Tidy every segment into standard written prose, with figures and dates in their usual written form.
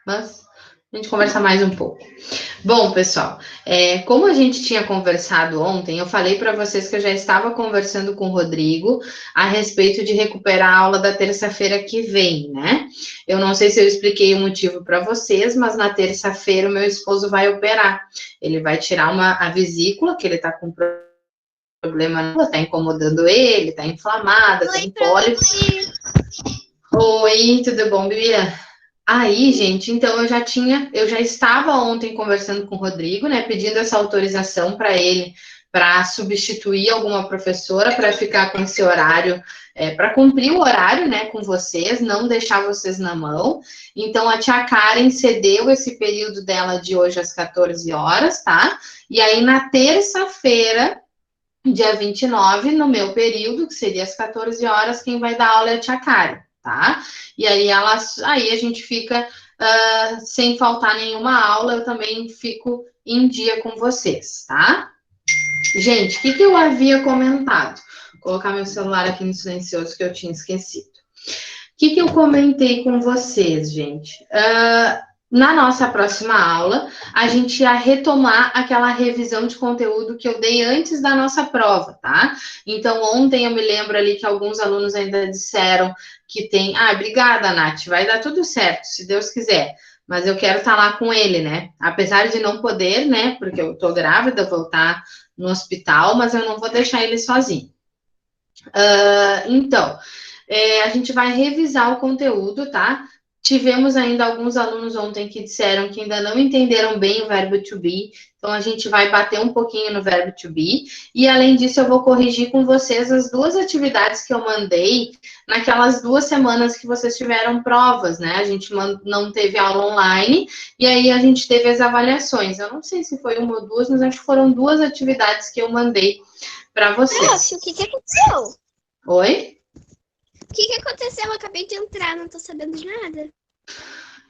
mas a gente conversa mais um pouco. Bom, pessoal, como a gente tinha conversado ontem, eu falei para vocês que eu já estava conversando com o Rodrigo a respeito de recuperar a aula da terça-feira que vem, né? Eu não sei se eu expliquei o motivo para vocês, mas na terça-feira o meu esposo vai operar. Ele vai tirar a vesícula, que ele está com problema, está incomodando ele, está inflamada, tem pólipo. Oi, tudo bom, Bia? Aí, gente, então eu já estava ontem conversando com o Rodrigo, né, pedindo essa autorização para ele para substituir alguma professora para ficar com esse horário, para cumprir o horário, né, com vocês, não deixar vocês na mão. Então a tia Karen cedeu esse período dela de hoje às 14 horas, tá? E aí na terça-feira, dia 29, no meu período, que seria às 14 horas, quem vai dar aula é a tia Karen, tá? E aí aí a gente fica sem faltar nenhuma aula, eu também fico em dia com vocês, tá? Gente, o que eu havia comentado? Vou colocar meu celular aqui no silencioso que eu tinha esquecido. O que eu comentei com vocês, gente? Na nossa próxima aula, a gente ia retomar aquela revisão de conteúdo que eu dei antes da nossa prova, tá? Então, ontem eu me lembro ali que alguns alunos ainda disseram que tem. Ah, obrigada, Nath, vai dar tudo certo, se Deus quiser. Mas eu quero estar lá com ele, né? Apesar de não poder, né? Porque eu tô grávida, vou estar no hospital, mas eu não vou deixar ele sozinho. Então, a gente vai revisar o conteúdo, tá? Tivemos ainda alguns alunos ontem que disseram que ainda não entenderam bem o verbo to be, então a gente vai bater um pouquinho no verbo to be, e além disso eu vou corrigir com vocês as duas atividades que eu mandei naquelas 2 semanas que vocês tiveram provas, né? A gente não teve aula online, e aí a gente teve as avaliações. Eu não sei se foi uma ou duas, mas acho que foram 2 atividades que eu mandei para vocês. Nossa, o que aconteceu? Oi? O que aconteceu? Eu acabei de entrar, não tô sabendo de nada.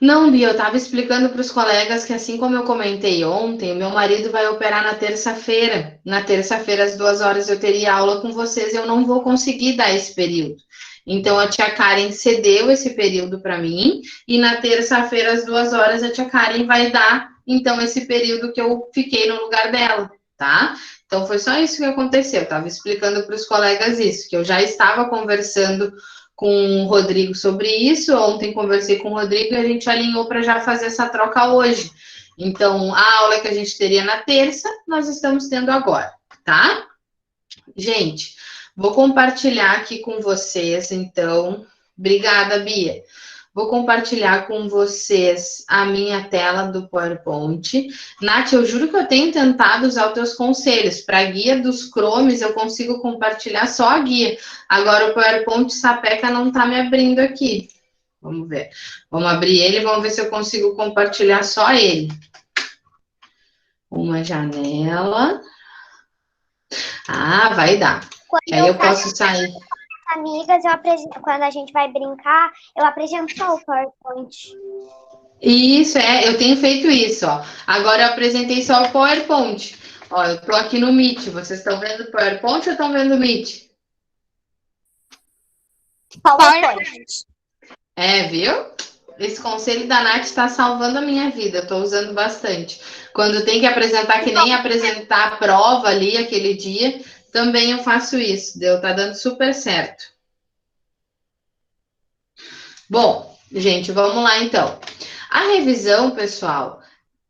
Não, Bia, eu estava explicando para os colegas que, assim como eu comentei ontem, o meu marido vai operar na terça-feira. Na terça-feira, às 2 horas, eu teria aula com vocês e eu não vou conseguir dar esse período. Então, a tia Karen cedeu esse período para mim e na terça-feira, às 2 horas, a tia Karen vai dar, então, esse período que eu fiquei no lugar dela, tá? Então, foi só isso que aconteceu. Eu estava explicando para os colegas isso, que eu já estava conversando com o Rodrigo sobre isso. Ontem conversei com o Rodrigo e a gente alinhou para já fazer essa troca hoje. Então, a aula que a gente teria na terça, nós estamos tendo agora, tá? Gente, vou compartilhar aqui com vocês, então. Obrigada, Bia. Vou compartilhar com vocês a minha tela do PowerPoint. Nath, eu juro que eu tenho tentado usar os teus conselhos. Para a guia dos Chromes, eu consigo compartilhar só a guia. Agora, o PowerPoint Sapeca não está me abrindo aqui. Vamos ver. Vamos abrir ele e vamos ver se eu consigo compartilhar só ele. Uma janela. Ah, vai dar. Aí eu posso sair. Amigas, quando a gente vai brincar, eu apresento só o PowerPoint. Isso, eu tenho feito isso, ó. Agora eu apresentei só o PowerPoint. Ó, eu tô aqui no Meet. Vocês estão vendo o PowerPoint ou estão vendo o Meet? PowerPoint. Viu? Esse conselho da Nath está salvando a minha vida. Eu tô usando bastante. Quando tem que apresentar, que nem apresentar a prova ali aquele dia, também eu faço isso. Tá dando super certo. Bom, gente, vamos lá então. A revisão, pessoal,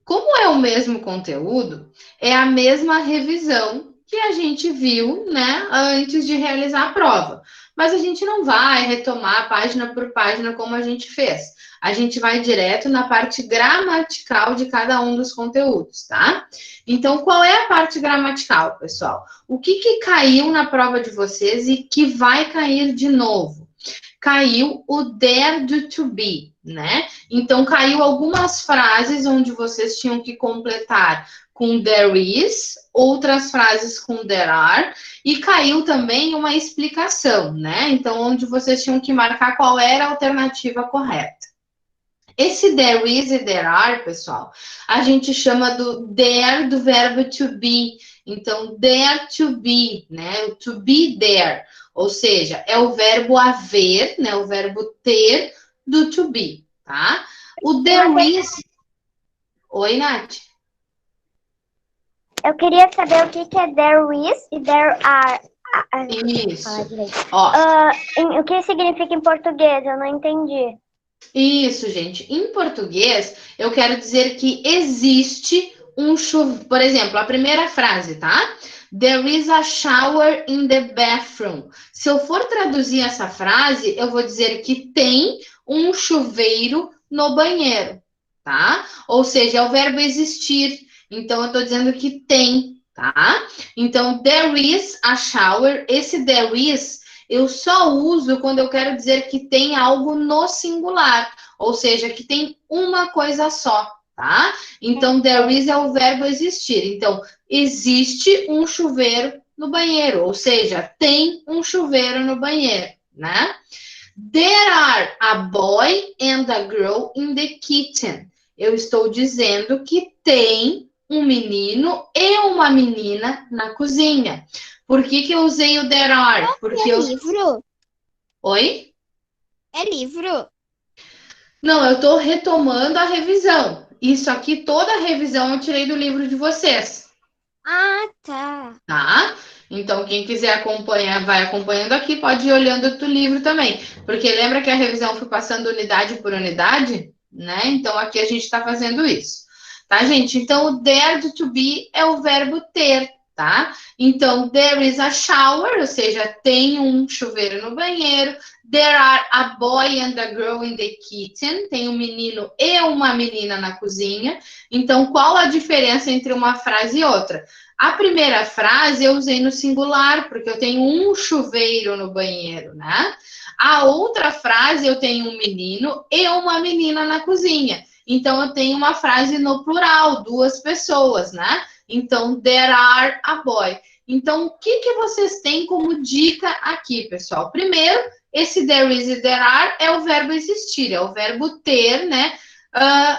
como é o mesmo conteúdo, é a mesma revisão que a gente viu, né, antes de realizar a prova. Mas a gente não vai retomar página por página como a gente fez. A gente vai direto na parte gramatical de cada um dos conteúdos, tá? Então, qual é a parte gramatical, pessoal? O que caiu na prova de vocês e que vai cair de novo? Caiu o dare to be, né? Então, caiu algumas frases onde vocês tinham que completar com there is, outras frases com there are, e caiu também uma explicação, né? Então, onde vocês tinham que marcar qual era a alternativa correta. Esse there is e there are, pessoal, a gente chama do there do verbo to be. Então, there to be, né? O to be there. Ou seja, é o verbo haver, né? O verbo ter do to be, tá? O there is... Oi, Nath. Eu queria saber o que é there is e there are. Isso. Fala direito. Ó, O que significa em português? Eu não entendi. isso, gente. Em português, eu quero dizer que existe um chuveiro. Por exemplo, a primeira frase, tá? There is a shower in the bathroom. Se eu for traduzir essa frase, eu vou dizer que tem um chuveiro no banheiro, tá? Ou seja, é o verbo existir. Então, eu tô dizendo que tem, tá? Então, there is a shower. Esse there is eu só uso quando eu quero dizer que tem algo no singular, ou seja, que tem uma coisa só, tá? Então, there is é o verbo existir. Então, existe um chuveiro no banheiro, ou seja, tem um chuveiro no banheiro, né? There are a boy and a girl in the kitchen. Eu estou dizendo que tem um menino e uma menina na cozinha. Por que eu usei o there are? Porque É livro? Oi? É livro? Não, eu estou retomando a revisão. Isso aqui, toda a revisão eu tirei do livro de vocês, Ah, tá. tá? Então, quem quiser acompanhar, vai acompanhando aqui, pode ir olhando o livro também. Porque lembra que a revisão foi passando unidade por unidade? Né? Então, aqui a gente está fazendo isso. Tá, gente? Então, o dared to be é o verbo ter, tá? Então, there is a shower, ou seja, tem um chuveiro no banheiro. There are a boy and a girl in the kitchen. Tem um menino e uma menina na cozinha. Então, qual a diferença entre uma frase e outra? A primeira frase eu usei no singular, porque eu tenho um chuveiro no banheiro, né? A outra frase eu tenho um menino e uma menina na cozinha. Então, eu tenho uma frase no plural, duas pessoas, né? Então, there are a boy. Então, o que vocês têm como dica aqui, pessoal? Primeiro, esse there is e there are é o verbo existir, é o verbo ter, né?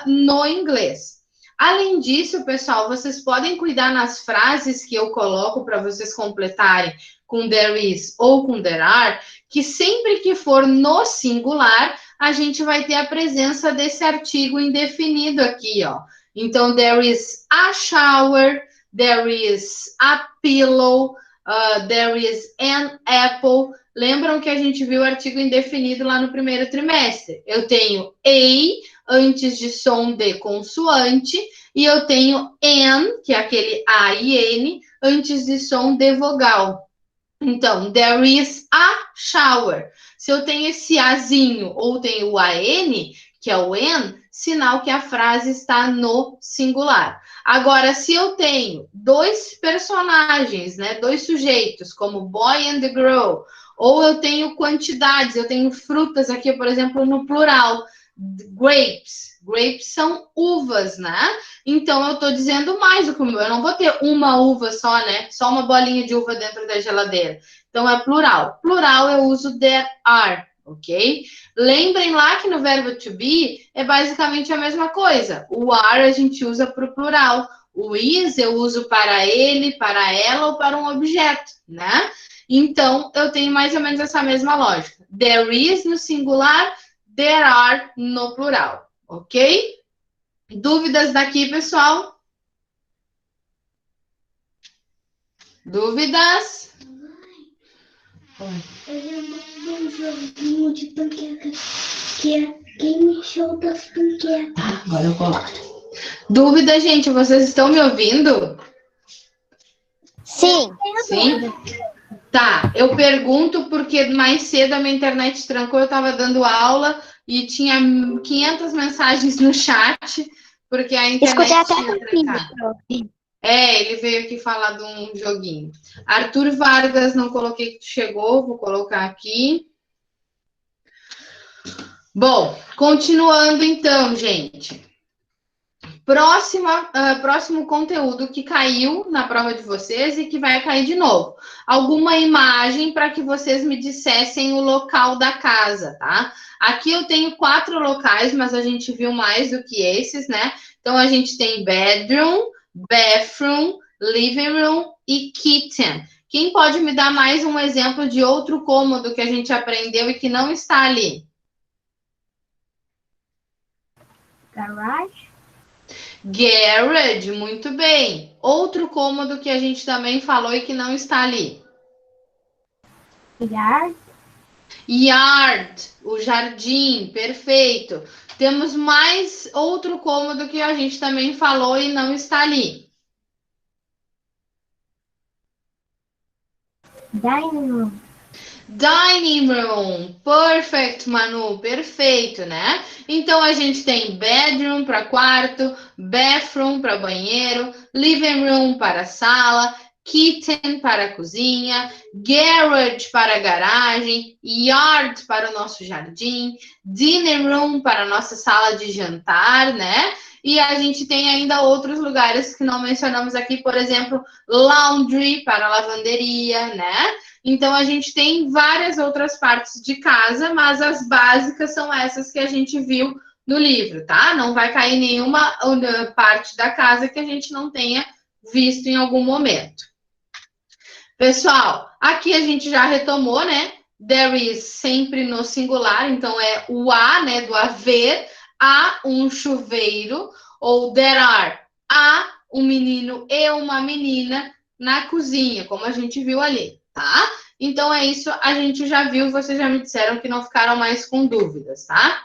No inglês. Além disso, pessoal, vocês podem cuidar nas frases que eu coloco para vocês completarem com there is ou com there are, que sempre que for no singular, a gente vai ter a presença desse artigo indefinido aqui, ó. Então, there is a shower, there is a pillow, there is an apple. Lembram que a gente viu o artigo indefinido lá no primeiro trimestre? Eu tenho a antes de som de consoante e eu tenho an, que é aquele a e n, antes de som de vogal. Então, there is a shower. Se eu tenho esse azinho ou tenho o an, que é o an, sinal que a frase está no singular. Agora, se eu tenho dois personagens, né, dois sujeitos, como boy and girl, ou eu tenho quantidades, eu tenho frutas aqui, por exemplo, no plural, grapes. Grapes são uvas, né? Então, eu estou dizendo mais do que o meu. Eu não vou ter uma uva só, né? Só uma bolinha de uva dentro da geladeira. Então, é plural. Plural, eu uso there are, ok? Lembrem lá que no verbo to be é basicamente a mesma coisa. O are a gente usa para o plural. O is eu uso para ele, para ela ou para um objeto, né? Então, eu tenho mais ou menos essa mesma lógica. There is no singular, there are no plural, ok? Dúvidas daqui, pessoal? Dúvidas? Eu lembro de um joguinho de panqueca que é Game Show das Panquecas. Tá, agora eu coloco. Dúvida, gente, vocês estão me ouvindo? Sim. Sim? Tá, eu pergunto porque mais cedo a minha internet trancou, eu estava dando aula e tinha 500 mensagens no chat, porque a internet Escutei até tinha trancado. Ele veio aqui falar de um joguinho. Arthur Vargas, não coloquei que tu chegou, vou colocar aqui. Bom, continuando então, gente. Próximo conteúdo que caiu na prova de vocês e que vai cair de novo. Alguma imagem para que vocês me dissessem o local da casa, tá? Aqui eu tenho 4 locais, mas a gente viu mais do que esses, né? Então, a gente tem bedroom, bathroom, living room e kitchen. Quem pode me dar mais um exemplo de outro cômodo que a gente aprendeu e que não está ali? Garage. Garage, muito bem. Outro cômodo que a gente também falou e que não está ali. Yard. Yard, o jardim, perfeito. Temos mais outro cômodo que a gente também falou e não está ali. Dining room. Dining room, perfect, Manu, perfeito, né? Então a gente tem bedroom para quarto, bathroom para banheiro, living room para sala, kitchen para cozinha, garage para garagem, yard para o nosso jardim, dinner room para a nossa sala de jantar, né? E a gente tem ainda outros lugares que não mencionamos aqui, por exemplo, laundry para lavanderia, né? Então, a gente tem várias outras partes de casa, mas as básicas são essas que a gente viu no livro, tá? Não vai cair nenhuma parte da casa que a gente não tenha visto em algum momento. Pessoal, aqui a gente já retomou, né? There is sempre no singular, então é o a, né? Do haver, há um chuveiro, ou there are, há um menino e uma menina na cozinha, como a gente viu ali, tá? Então é isso, a gente já viu, vocês já me disseram que não ficaram mais com dúvidas, tá?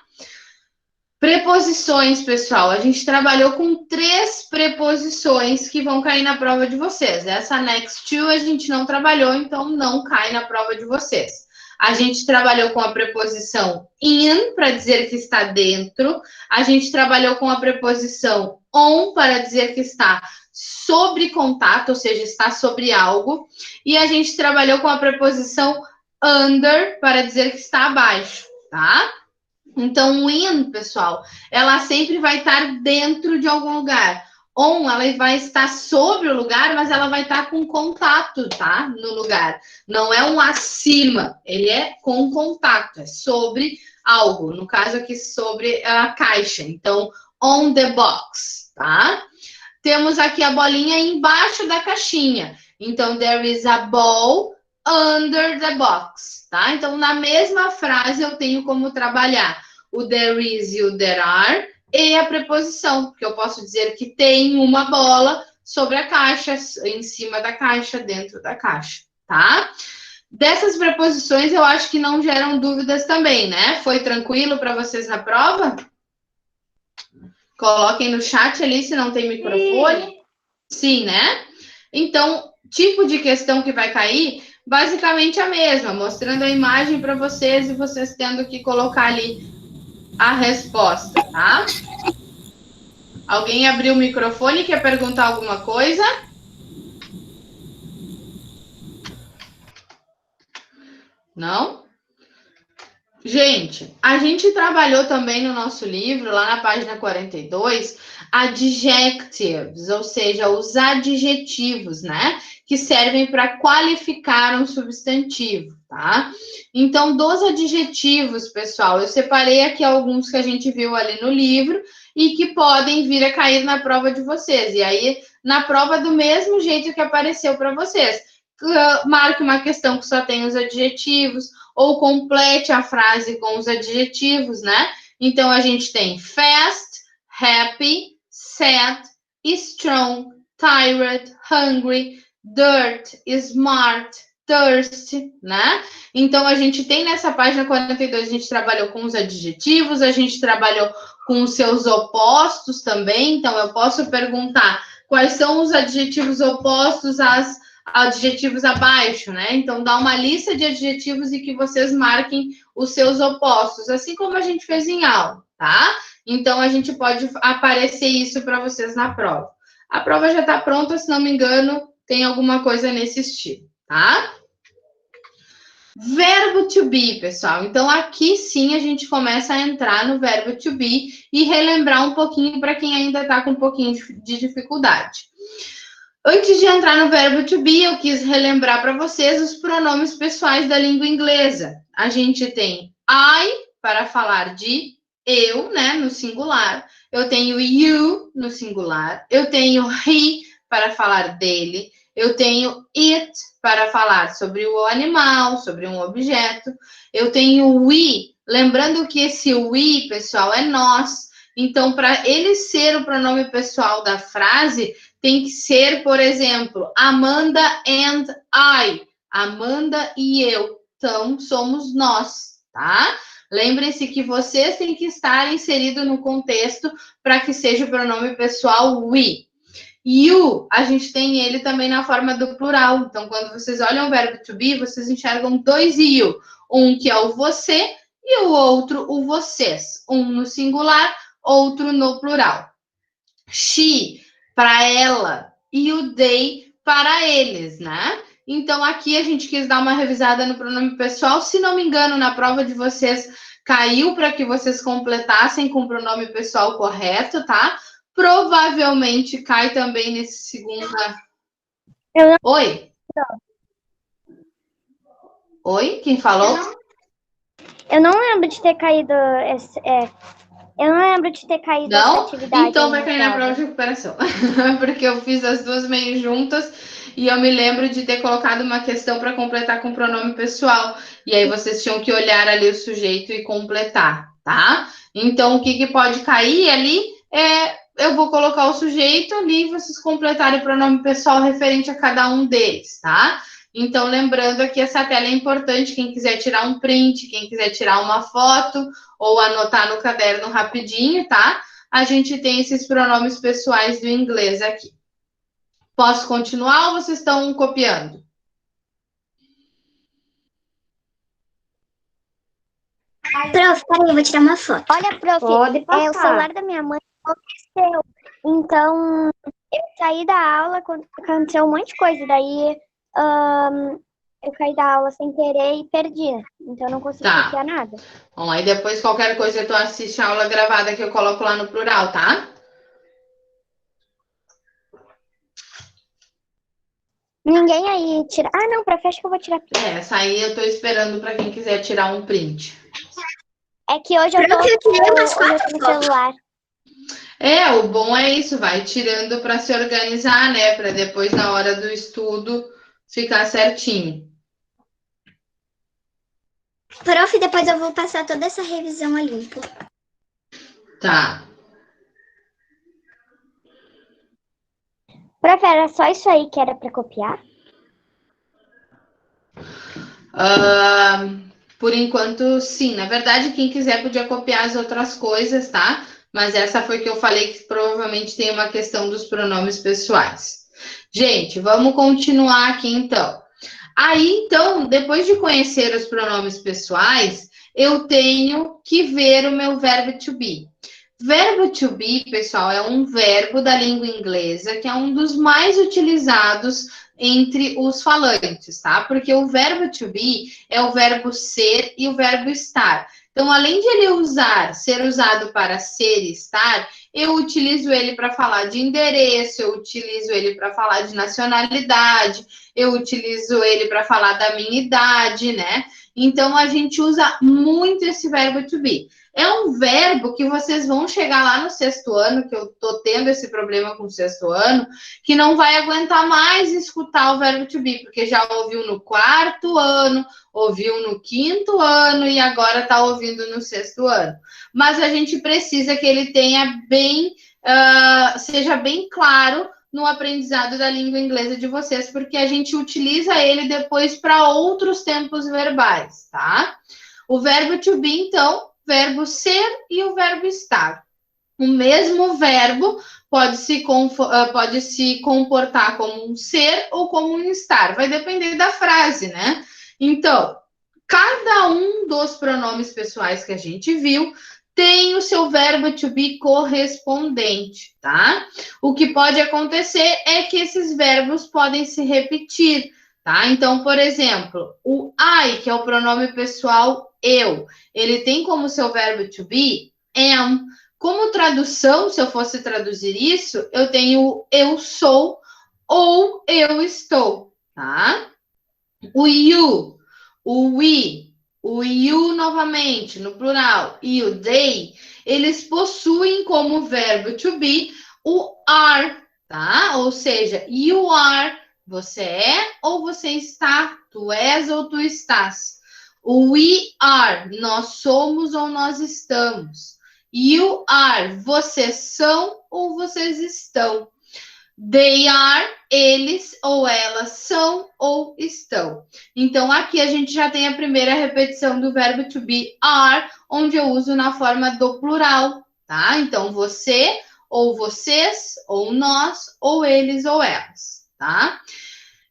Preposições, pessoal. A gente trabalhou com 3 preposições que vão cair na prova de vocês. Essa next to a gente não trabalhou, então não cai na prova de vocês. A gente trabalhou com a preposição in, para dizer que está dentro. A gente trabalhou com a preposição on, para dizer que está sobre contato, ou seja, está sobre algo. E a gente trabalhou com a preposição under, para dizer que está abaixo, tá? Então, in, pessoal, ela sempre vai estar dentro de algum lugar. On, ela vai estar sobre o lugar, mas ela vai estar com contato, tá? No lugar. Não é um acima, ele é com contato, é sobre algo. No caso aqui, sobre a caixa. Então, on the box, tá? Temos aqui a bolinha embaixo da caixinha. Então, there is a ball under the box, tá? Então, na mesma frase, eu tenho como trabalhar o there is e o there are e a preposição, porque eu posso dizer que tem uma bola sobre a caixa, em cima da caixa, dentro da caixa, tá? Dessas preposições, eu acho que não geram dúvidas também, né? Foi tranquilo para vocês na prova? Coloquem no chat ali se não tem microfone. Sim, né? Então, tipo de questão que vai cair, basicamente a mesma, mostrando a imagem para vocês e vocês tendo que colocar ali a resposta, tá? Alguém abriu o microfone e quer perguntar alguma coisa? Não? Gente, a gente trabalhou também no nosso livro, lá na página 42, adjectives, ou seja, os adjetivos, né? Que servem para qualificar um substantivo, tá? Então, dos adjetivos, pessoal, eu separei aqui alguns que a gente viu ali no livro e que podem vir a cair na prova de vocês. E aí, na prova, do mesmo jeito que apareceu para vocês. Marque uma questão que só tem os adjetivos, ou complete a frase com os adjetivos, né? Então, a gente tem fast, happy, sad, strong, tired, hungry, dirt, smart, thirsty, né? Então, a gente tem nessa página 42, a gente trabalhou com os adjetivos, a gente trabalhou com os seus opostos também. Então, eu posso perguntar quais são os adjetivos opostos às adjetivos abaixo, né? Então, dá uma lista de adjetivos e que vocês marquem os seus opostos, assim como a gente fez em aula, tá? Então, a gente pode aparecer isso para vocês na prova. A prova já está pronta, se não me engano, tem alguma coisa nesse estilo, tá? Verbo to be, pessoal. Então, aqui sim a gente começa a entrar no verbo to be e relembrar um pouquinho para quem ainda está com um pouquinho de dificuldade. Antes de entrar no verbo to be, eu quis relembrar para vocês os pronomes pessoais da língua inglesa. A gente tem I para falar de eu, né, no singular. Eu tenho you no singular. Eu tenho he para falar dele. Eu tenho it para falar sobre o animal, sobre um objeto. Eu tenho we, lembrando que esse we, pessoal, é nós. Então, para ele ser o pronome pessoal da frase, tem que ser, por exemplo, Amanda and I. Amanda e eu. Então, somos nós, tá? Lembrem-se que vocês têm que estar inseridos no contexto para que seja o pronome pessoal we. You, a gente tem ele também na forma do plural. Então, quando vocês olham o verbo to be, vocês enxergam dois you. Um que é o você e o outro o vocês. Um no singular, outro no plural. She, para ela, e o they, para eles, né? Então, aqui a gente quis dar uma revisada no pronome pessoal. Se não me engano, na prova de vocês, caiu para que vocês completassem com o pronome pessoal correto, tá? Provavelmente cai também nesse segunda. Oi? Oi? Quem falou? Eu não lembro de ter caído. Eu não lembro de ter caído essa Não? atividade. Então vai cair na prova de recuperação. Porque eu fiz as duas meio juntas e eu me lembro de ter colocado uma questão para completar com pronome pessoal. E aí vocês tinham que olhar ali o sujeito e completar, tá? Então o que pode cair ali eu vou colocar o sujeito ali e vocês completarem o pronome pessoal referente a cada um deles, tá? Então, lembrando aqui, essa tela é importante, quem quiser tirar um print, quem quiser tirar uma foto ou anotar no caderno rapidinho, tá? A gente tem esses pronomes pessoais do inglês aqui. Posso continuar ou vocês estão copiando? Prof, peraí, eu vou tirar uma foto. Olha, prof, Pode passar. o celular da minha mãe aconteceu. Então, eu saí da aula, aconteceu um monte de coisa. Daí, eu caí da aula sem querer e perdi. Então, eu não consegui copiar nada. Bom, aí depois qualquer coisa tu assiste a aula gravada que eu coloco lá no plural, tá? Ninguém aí tira. Ah, não, prof, acho que eu vou tirar print. Essa aí eu tô esperando para quem quiser tirar um print. É que hoje eu tô no celular. O bom é isso, vai tirando para se organizar, né? Para depois, na hora do estudo, ficar certinho. Prof, depois eu vou passar toda essa revisão a limpo. Tá. Prof, era só isso aí que era para copiar? Por enquanto, sim. Na verdade, quem quiser podia copiar as outras coisas, tá? Mas essa foi que eu falei que provavelmente tem uma questão dos pronomes pessoais. Gente, vamos continuar aqui então. Aí, então, depois de conhecer os pronomes pessoais, eu tenho que ver o meu verbo to be. Verbo to be, pessoal, é um verbo da língua inglesa que é um dos mais utilizados entre os falantes, tá? Porque o verbo to be é o verbo ser e o verbo estar. Então, além de ele ser usado para ser e estar, eu utilizo ele para falar de endereço, eu utilizo ele para falar de nacionalidade, eu utilizo ele para falar da minha idade, né? Então, a gente usa muito esse verbo to be. É um verbo que vocês vão chegar lá no sexto ano, que eu tô tendo esse problema com o sexto ano, que não vai aguentar mais escutar o verbo to be, porque já ouviu no quarto ano, ouviu no quinto ano e agora tá ouvindo no sexto ano. Mas a gente precisa que ele tenha seja bem claro no aprendizado da língua inglesa de vocês, porque a gente utiliza ele depois para outros tempos verbais, tá? O verbo to be, então, verbo ser e o verbo estar. O mesmo verbo pode se comportar como um ser ou como um estar. Vai depender da frase, né? Então, cada um dos pronomes pessoais que a gente viu tem o seu verbo to be correspondente, tá? O que pode acontecer é que esses verbos podem se repetir, tá? Então, por exemplo, o I, que é o pronome pessoal eu, ele tem como seu verbo to be am. Como tradução, se eu fosse traduzir isso, eu tenho eu sou ou eu estou, tá? O you, o we, o you novamente, no plural, e o they, eles possuem como verbo to be o are, tá? Ou seja, you are, você é ou você está, tu és ou tu estás. O we are, nós somos ou nós estamos. You are, vocês são ou vocês estão. They are, eles ou elas são ou estão. Então, aqui a gente já tem a primeira repetição do verbo to be are, onde eu uso na forma do plural, tá? Então, você ou vocês, ou nós, ou eles ou elas, tá?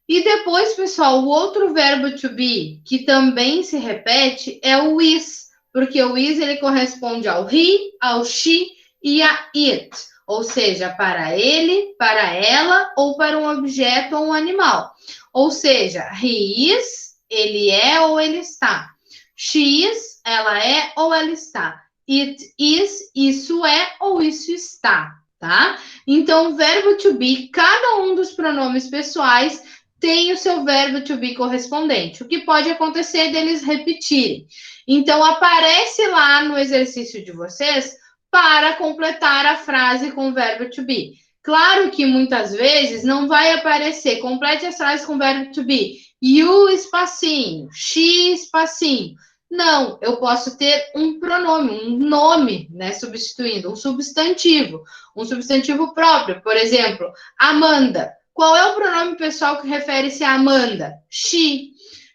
E depois, pessoal, o outro verbo to be, que também se repete, é o is, porque o is ele corresponde ao he, ao she e a it. Ou seja, para ele, para ela ou para um objeto ou um animal. Ou seja, he is, ele é ou ele está. She is, ela é ou ela está. It is, isso é ou isso está, tá? Então, o verbo to be, cada um dos pronomes pessoais tem o seu verbo to be correspondente. O que pode acontecer deles repetirem. Então, aparece lá no exercício de vocês para completar a frase com o verbo to be. Claro que muitas vezes não vai aparecer. Complete as frases com o verbo to be. You, espacinho. She, espacinho. Não, eu posso ter um pronome, um nome, né, substituindo, um substantivo próprio. Por exemplo, Amanda. Qual é o pronome pessoal que refere-se a Amanda? She.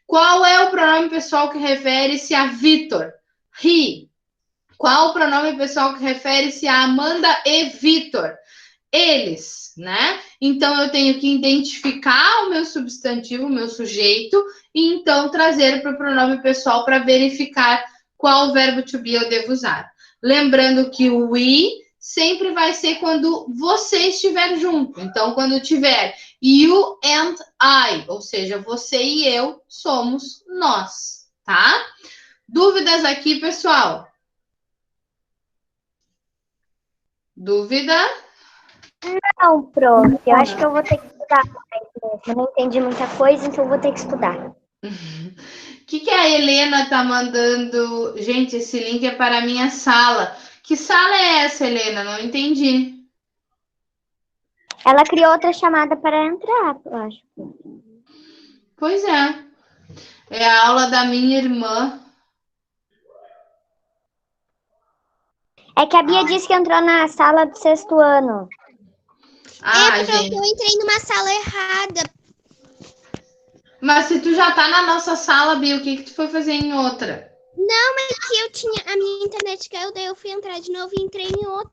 Qual é o pronome pessoal que refere-se a Vitor? He. Qual o pronome pessoal que refere-se a Amanda e Vitor? Eles, né? Então, eu tenho que identificar o meu substantivo, o meu sujeito, e então trazer para o pronome pessoal para verificar qual verbo to be eu devo usar. Lembrando que o we sempre vai ser quando você estiver junto. Então, quando tiver you and I, ou seja, você e eu somos nós, tá? Dúvidas aqui, pessoal? Dúvida? Não, prof. Eu acho que eu vou ter que estudar mais mesmo. Eu não entendi muita coisa, então eu vou ter que estudar. O que a Helena tá mandando? Gente, esse link é para a minha sala. Que sala é essa, Helena? Não entendi. Ela criou outra chamada para entrar, eu acho. Pois é. É a aula da minha irmã. É que a Bia disse que entrou na sala do 6º ano. Ah, Pronto, gente. eu entrei numa sala errada. Mas se tu já tá na nossa sala, Bia, o que tu foi fazer em outra? Que eu tinha, a minha internet caiu, daí eu fui entrar de novo e entrei em outra.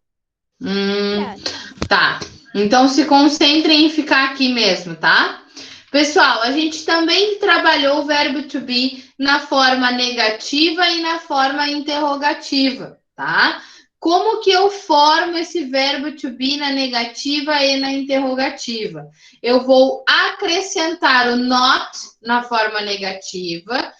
Tá. Então se concentrem em ficar aqui mesmo, tá? Pessoal, a gente também trabalhou o verbo to be na forma negativa e na forma interrogativa, tá? Como que eu formo esse verbo to be na negativa e na interrogativa? Eu vou acrescentar o not na forma negativa,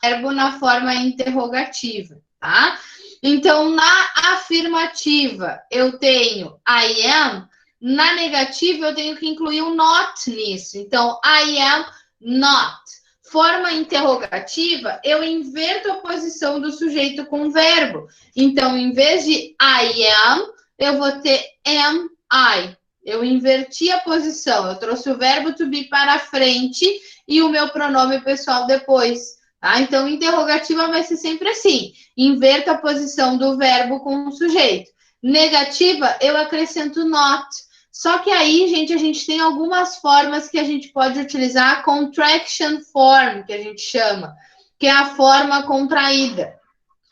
verbo na forma interrogativa, tá? Então, na afirmativa, eu tenho I am. Na negativa, eu tenho que incluir o not nisso. Então, I am not. Forma interrogativa, eu inverto a posição do sujeito com o verbo. Então, em vez de I am, eu vou ter am I. Eu inverti a posição. Eu trouxe o verbo to be para frente e o meu pronome pessoal depois. Tá? Então, interrogativa vai ser sempre assim. Inverto a posição do verbo com o sujeito. Negativa, eu acrescento not. Só que aí, gente, a gente tem algumas formas que a gente pode utilizar, contraction form, que a gente chama, que é a forma contraída.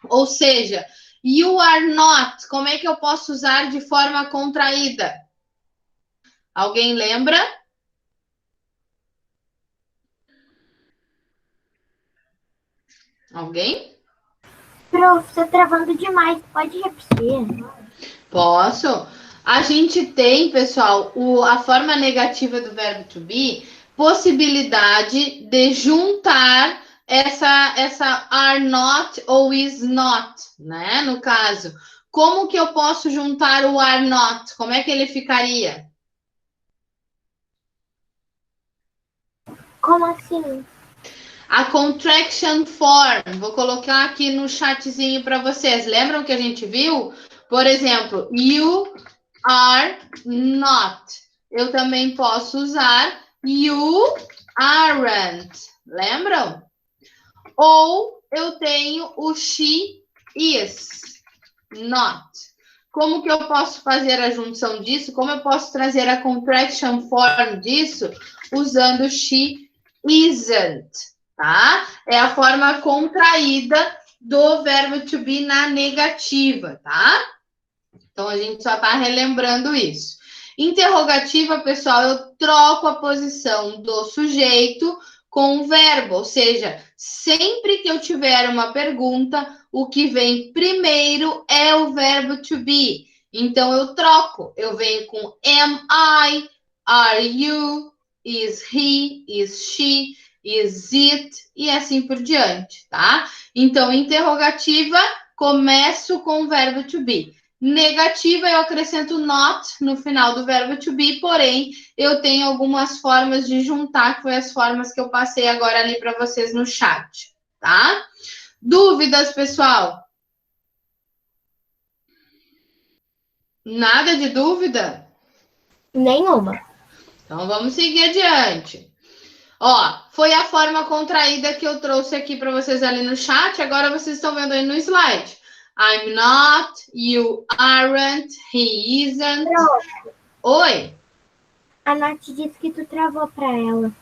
Ou seja, you are not, como é que eu posso usar de forma contraída? Alguém lembra? Alguém? Prof, tá travando demais. Pode repetir? Posso? A gente tem, pessoal, a forma negativa do verbo to be, possibilidade de juntar essa are not ou is not, né? No caso, como que eu posso juntar o are not? Como é que ele ficaria? Como assim? A contraction form, vou colocar aqui no chatzinho para vocês. Lembram que a gente viu? Por exemplo, you are not. Eu também posso usar you aren't. Lembram? Ou eu tenho o she is not. Como que eu posso fazer a junção disso? Como eu posso trazer a contraction form disso? Usando she isn't, tá? É a forma contraída do verbo to be na negativa, tá? Então, a gente só está relembrando isso. Interrogativa, pessoal, eu troco a posição do sujeito com o verbo, ou seja, sempre que eu tiver uma pergunta, o que vem primeiro é o verbo to be. Então, eu troco. Eu venho com am I, are you, is he, is she, is it, e assim por diante, tá? Então, interrogativa, começo com o verbo to be. Negativa, eu acrescento not no final do verbo to be, porém, eu tenho algumas formas de juntar, que foi as formas que eu passei agora ali para vocês no chat, tá? Dúvidas, pessoal? Nada de dúvida? Nenhuma. Então, vamos seguir adiante. Ó, foi a forma contraída que eu trouxe aqui para vocês ali no chat, agora vocês estão vendo aí no slide. I'm not, you aren't, he isn't. Pronto. Oi? A Nath disse que tu travou para ela.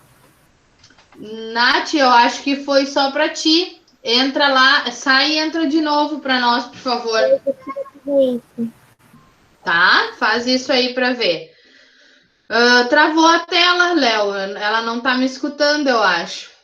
Nath, eu acho que foi só para ti. Entra lá, sai e entra de novo para nós, por favor. Isso. Tá? Faz isso aí para ver. Travou a tela, Léo. Ela não tá me escutando, eu acho.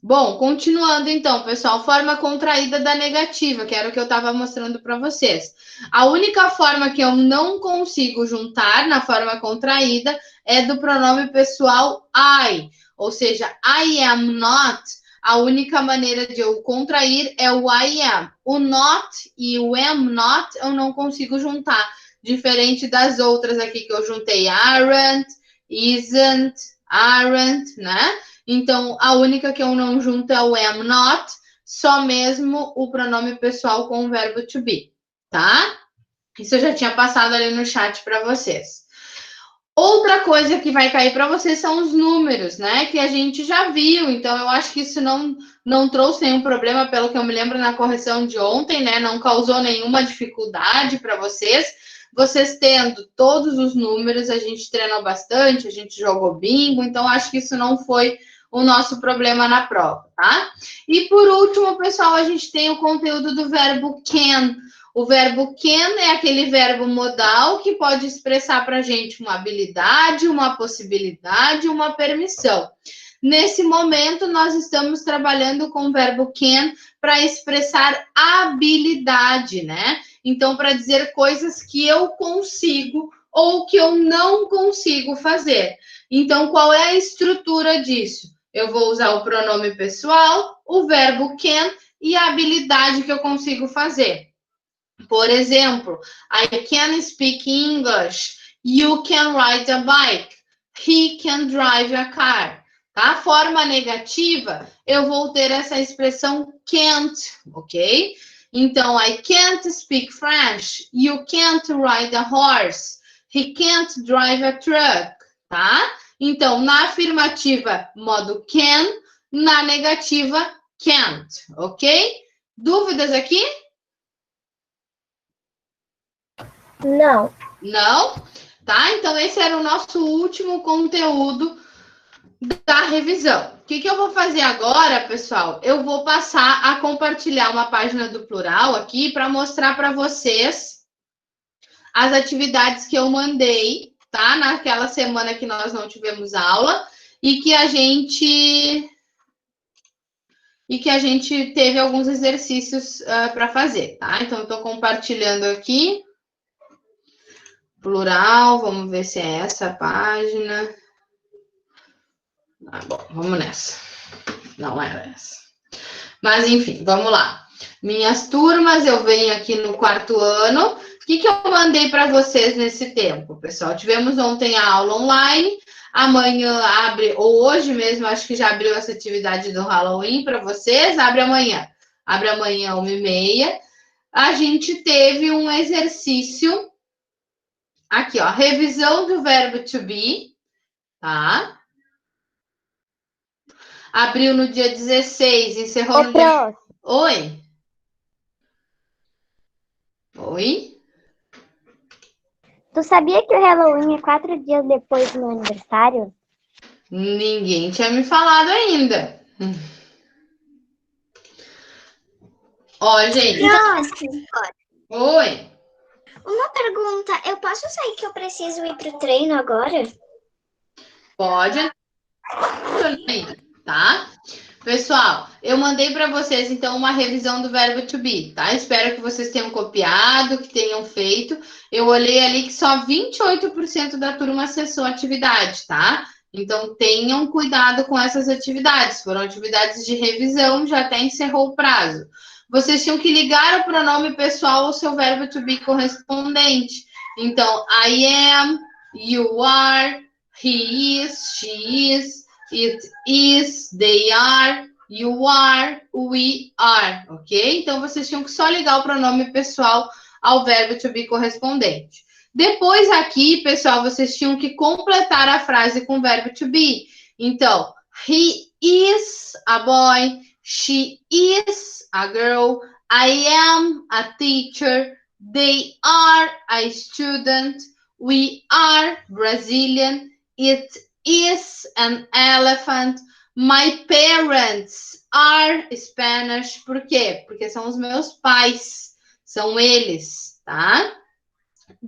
Bom, continuando então, pessoal, forma contraída da negativa, que era o que eu estava mostrando para vocês. A única forma que eu não consigo juntar na forma contraída é do pronome pessoal I, ou seja, I am not. A única maneira de eu contrair é o I am. O not e o am not eu não consigo juntar, diferente das outras aqui que eu juntei, aren't, isn't, aren't, né? Então, a única que eu não junto é o am not, só mesmo o pronome pessoal com o verbo to be, tá? Isso eu já tinha passado ali no chat para vocês. Outra coisa que vai cair para vocês são os números, né? Que a gente já viu, então eu acho que isso não trouxe nenhum problema, pelo que eu me lembro na correção de ontem, né? Não causou nenhuma dificuldade para vocês. Vocês tendo todos os números, a gente treinou bastante, a gente jogou bingo, então acho que isso não foi o nosso problema na prova, tá? E por último, pessoal, a gente tem o conteúdo do verbo can. O verbo can é aquele verbo modal que pode expressar para a gente uma habilidade, uma possibilidade, uma permissão. Nesse momento, nós estamos trabalhando com o verbo can para expressar habilidade, né? Então, para dizer coisas que eu consigo ou que eu não consigo fazer. Então, qual é a estrutura disso? Eu vou usar o pronome pessoal, o verbo can e a habilidade que eu consigo fazer. Por exemplo, I can speak English. You can ride a bike. He can drive a car. Tá? Forma negativa, eu vou ter essa expressão can't, ok? Então, I can't speak French. You can't ride a horse. He can't drive a truck, tá? Então, na afirmativa, modo can, na negativa, can't, ok? Dúvidas aqui? Não. Não? Tá? Então, esse era o nosso último conteúdo da revisão. O que eu vou fazer agora, pessoal? Eu vou passar a compartilhar uma página do plural aqui para mostrar para vocês as atividades que eu mandei, tá? Naquela semana que nós não tivemos aula e que a gente teve alguns exercícios para fazer, tá? Então, eu estou compartilhando aqui. Plural, vamos ver se é essa a página. Bom, vamos nessa. Não era essa. Mas, enfim, vamos lá. Minhas turmas, eu venho aqui no quarto ano. O que eu mandei para vocês nesse tempo, pessoal? Tivemos ontem a aula online. Amanhã abre, ou hoje mesmo, acho que já abriu essa atividade do Halloween para vocês. Abre amanhã. Abre amanhã, 1h30. A gente teve um exercício. Aqui, ó. Revisão do verbo to be. Tá? Abriu no dia 16, encerrou no dia... Oi? Oi? Tu sabia que o Halloween é 4 dias depois do meu aniversário? Ninguém tinha me falado ainda. Ó, gente. Próximo. Oi? Uma pergunta, eu posso sair que eu preciso ir pro treino agora? Pode, tá? Pessoal, eu mandei para vocês então uma revisão do verbo to be, tá? Espero que vocês tenham copiado, que tenham feito. Eu olhei ali que só 28% da turma acessou a atividade, tá? Então tenham cuidado com essas atividades. Foram atividades de revisão, já até encerrou o prazo. Vocês tinham que ligar o pronome pessoal ao seu verbo to be correspondente. Então, I am, you are, he is, she is, it is, they are, you are, we are, ok? Então, vocês tinham que só ligar o pronome pessoal ao verbo to be correspondente. Depois aqui, pessoal, vocês tinham que completar a frase com o verbo to be. Então, he is a boy, she is a girl, I am a teacher, they are a student, we are Brazilian, it is an elephant. My parents are Spanish. Por quê? Porque são os meus pais. São eles, tá?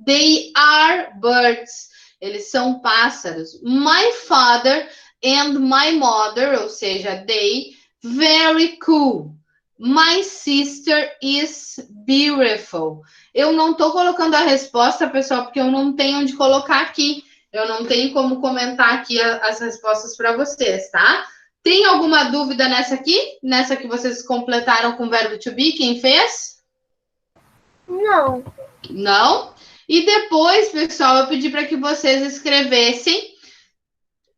They are birds. Eles são pássaros. My father and my mother, ou seja, they, very cool. My sister is beautiful. Eu não tô colocando a resposta, pessoal, porque eu não tenho onde colocar aqui. Eu não tenho como comentar aqui as respostas para vocês, tá? Tem alguma dúvida nessa aqui? Nessa que vocês completaram com o verbo to be? Quem fez? Não. Não? E depois, pessoal, eu pedi para que vocês escrevessem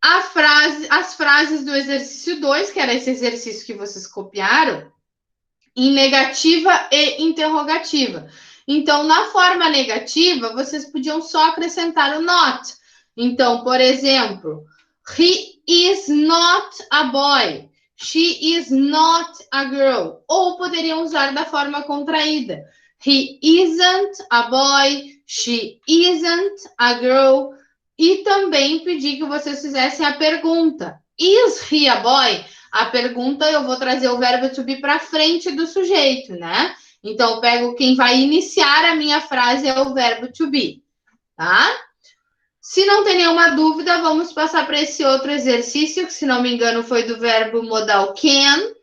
as frases do exercício 2, que era esse exercício que vocês copiaram, em negativa e interrogativa. Então, na forma negativa, vocês podiam só acrescentar o not. Então, por exemplo, he is not a boy. She is not a girl. Ou poderiam usar da forma contraída. He isn't a boy. She isn't a girl. E também pedi que vocês fizessem a pergunta. Is he a boy? A pergunta eu vou trazer o verbo to be para frente do sujeito, né? Então, eu pego quem vai iniciar a minha frase é o verbo to be, tá? Se não tem nenhuma dúvida, vamos passar para esse outro exercício, que se não me engano foi do verbo modal can.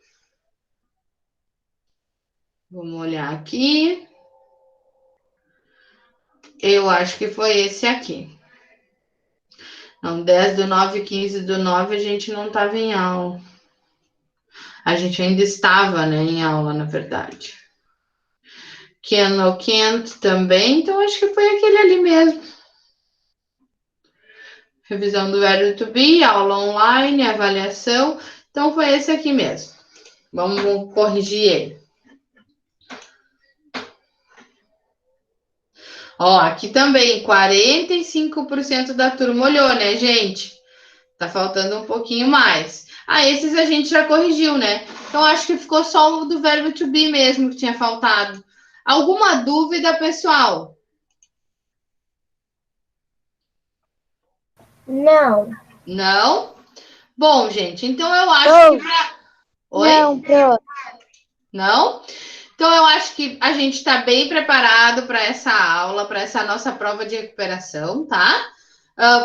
Vamos olhar aqui. Eu acho que foi esse aqui. Não, 10/9, 15/9, a gente não estava em aula. A gente ainda estava, né, em aula, na verdade. Can ou can't também, então acho que foi aquele ali mesmo. Revisão do verbo to be, aula online, avaliação. Então foi esse aqui mesmo. Vamos corrigir ele. Ó, aqui também, 45% da turma olhou, né, gente? Tá faltando um pouquinho mais. Ah, esses a gente já corrigiu, né? Então, acho que ficou só o do verbo to be mesmo que tinha faltado. Alguma dúvida, pessoal? Não. Não? Bom, gente, então eu acho que Oi? Não, pro. Não? Então, eu acho que a gente está bem preparado para essa aula, para essa nossa prova de recuperação, tá?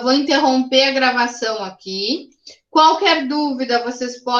Vou interromper a gravação aqui. Qualquer dúvida, vocês podem